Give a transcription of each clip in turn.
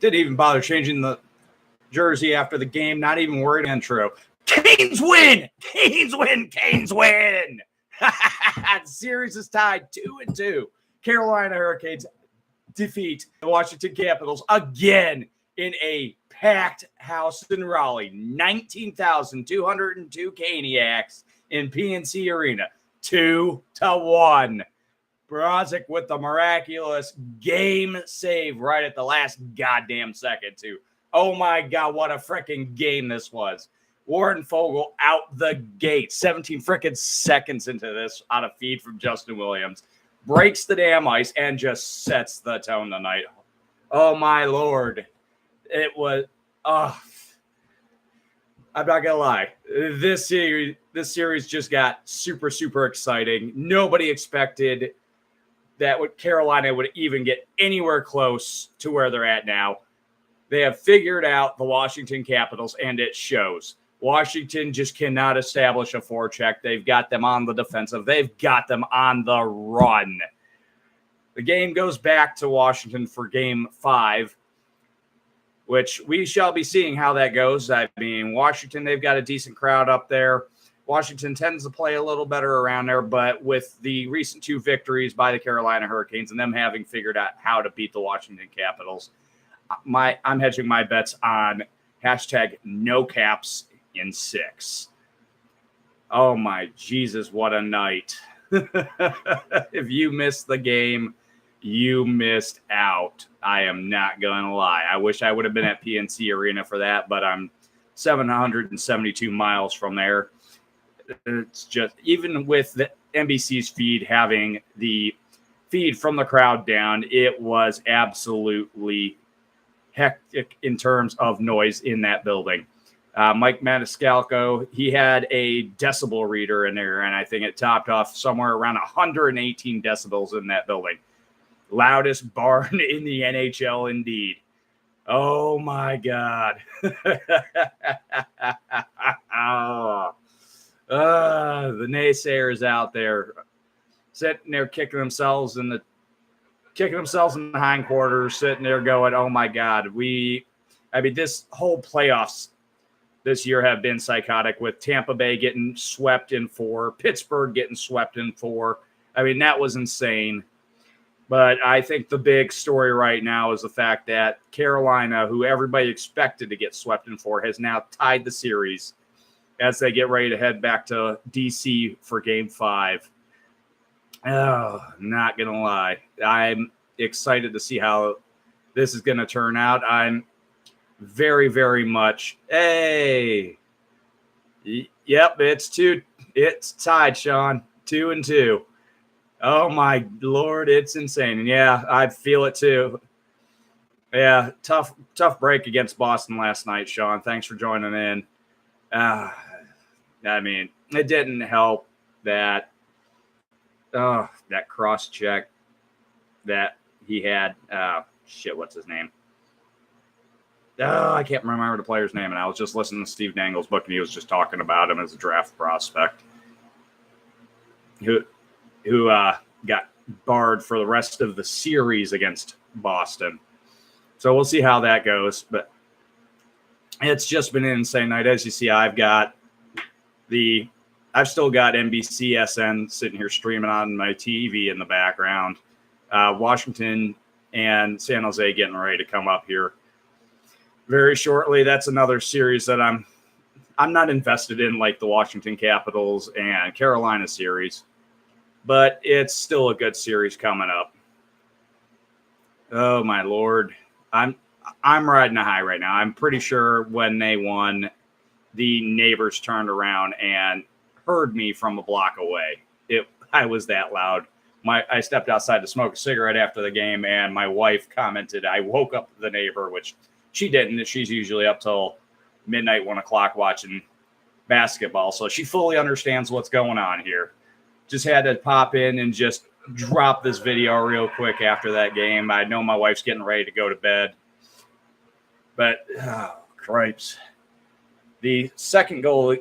Didn't even bother changing the jersey after the game. Not even worried. Intro. Canes win. Canes win. Canes win. The series is tied 2-2. Carolina Hurricanes defeat the Washington Capitals again in a packed house in Raleigh. 19,202 Caniacs in PNC Arena. 2-1. Brozic with the miraculous game save right at the last goddamn second, too. Oh, my God, what a freaking game this was. Warren Foegele out the gate. 17 freaking seconds into this on a feed from Justin Williams. Breaks the damn ice and just sets the tone tonight. Oh, my Lord. It was, I'm not going to lie. This series just got super, super exciting. Nobody expected that Carolina would even get anywhere close to where they're at now. They have figured out the Washington Capitals, and it shows. Washington just cannot establish a forecheck. They've got them on the defensive. They've got them on the run. The game goes back to Washington for Game 5, which we shall be seeing how that goes. I mean, Washington, they've got a decent crowd up there. Washington tends to play a little better around there, but with the recent 2 victories by the Carolina Hurricanes and them having figured out how to beat the Washington Capitals, I'm hedging my bets on hashtag no caps in 6. Oh, my Jesus, what a night. If you missed the game, you missed out. I am not going to lie. I wish I would have been at PNC Arena for that, but I'm 772 miles from there. It's just, even with the NBC's feed having the feed from the crowd down, it was absolutely hectic in terms of noise in that building. Mike Maniscalco, he had a decibel reader in there, and I think it topped off somewhere around 118 decibels in that building. Loudest barn in the NHL, indeed. Oh, my God. The naysayers out there sitting there kicking themselves in the hindquarters, sitting there going, oh, my God. This whole playoffs this year have been psychotic, with Tampa Bay getting swept in 4, Pittsburgh getting swept in 4. I mean, that was insane. But I think the big story right now is the fact that Carolina, who everybody expected to get swept in 4, has now tied the series as they get ready to head back to D.C. for Game 5. Oh, not going to lie. I'm excited to see how this is going to turn out. I'm very, very much. Hey. Yep, it's tied, Sean. 2-2. Oh, my Lord, it's insane. And, yeah, I feel it too. Yeah, tough break against Boston last night, Sean. Thanks for joining in. I mean, it didn't help that cross check that he had. What's his name? I can't remember the player's name, and I was just listening to Steve Dangle's book, and he was just talking about him as a draft prospect who got barred for the rest of the series against Boston. So we'll see how that goes. But it's just been an insane night. As you see, I've still got NBCSN sitting here streaming on my TV in the background. Washington and San Jose getting ready to come up here very shortly. That's another series that I'm not invested in, like the Washington Capitals and Carolina series. But it's still a good series coming up. Oh, my Lord. I'm riding a high right now. I'm pretty sure when they won, the neighbors turned around and heard me from a block away. I was that loud. I stepped outside to smoke a cigarette after the game, and my wife commented, I woke up the neighbor, which she didn't. She's usually up till midnight, 1 o'clock watching basketball. So she fully understands what's going on here. Just had to pop in and just drop this video real quick after that game. I know my wife's getting ready to go to bed. But, oh, cripes. The second goal,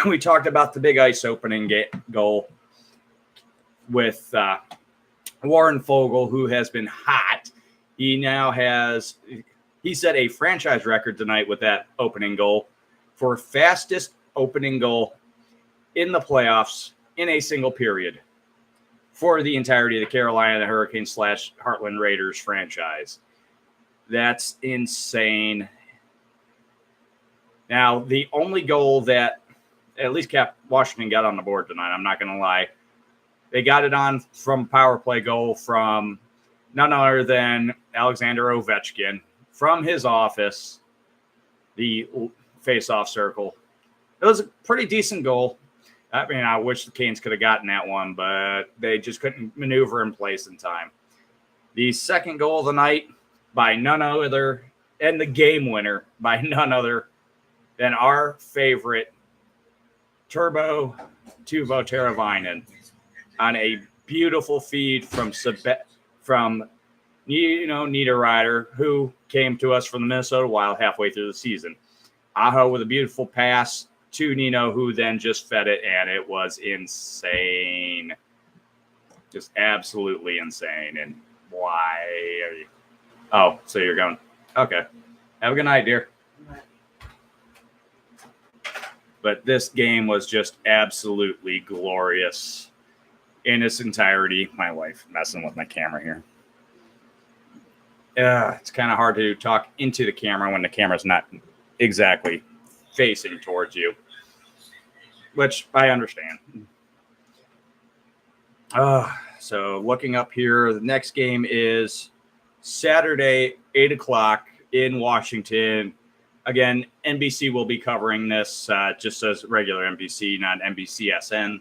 we talked about the big ice opening goal with Warren Foegele, who has been hot. He now has He set a franchise record tonight with that opening goal for fastest opening goal in the playoffs in a single period for the entirety of the Carolina Hurricanes / Heartland Raiders franchise. That's insane. Now, the only goal that at least Washington got on the board tonight, I'm not going to lie, they got it on from power play goal from none other than Alexander Ovechkin from his office, the face-off circle. It was a pretty decent goal. I mean, I wish the Canes could have gotten that one, but they just couldn't maneuver in place in time. The second goal of the night by none other, and the game winner by none other than our favorite Turbo Tuvo Teravainen on a beautiful feed from Niederreiter, who came to us from the Minnesota Wild halfway through the season. Aho with a beautiful pass to Nino, who then just fed it, and it was insane. Just absolutely insane. And why are you? Oh, so you're going. Okay. Have a good night, dear. But this game was just absolutely glorious in its entirety. My wife messing with my camera here. It's kind of hard to talk into the camera when the camera's not exactly facing towards you, which I understand. So looking up here, the next game is Saturday, 8 o'clock in Washington. Again, NBC will be covering this just as regular NBC, not NBCSN.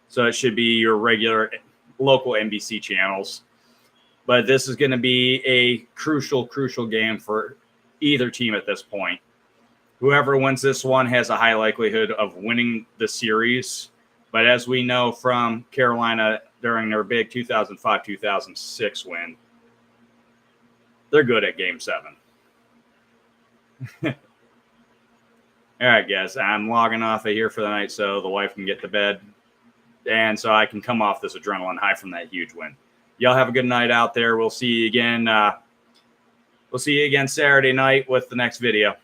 So it should be your regular local NBC channels. But this is going to be a crucial game for either team at this point. Whoever wins this one has a high likelihood of winning the series. But as we know from Carolina during their big 2005-2006 win, they're good at Game 7. All right, guys, I'm logging off of here for the night so the wife can get to bed and so I can come off this adrenaline high from that huge win. Y'all have a good night out there. We'll see you again. Saturday night with the next video.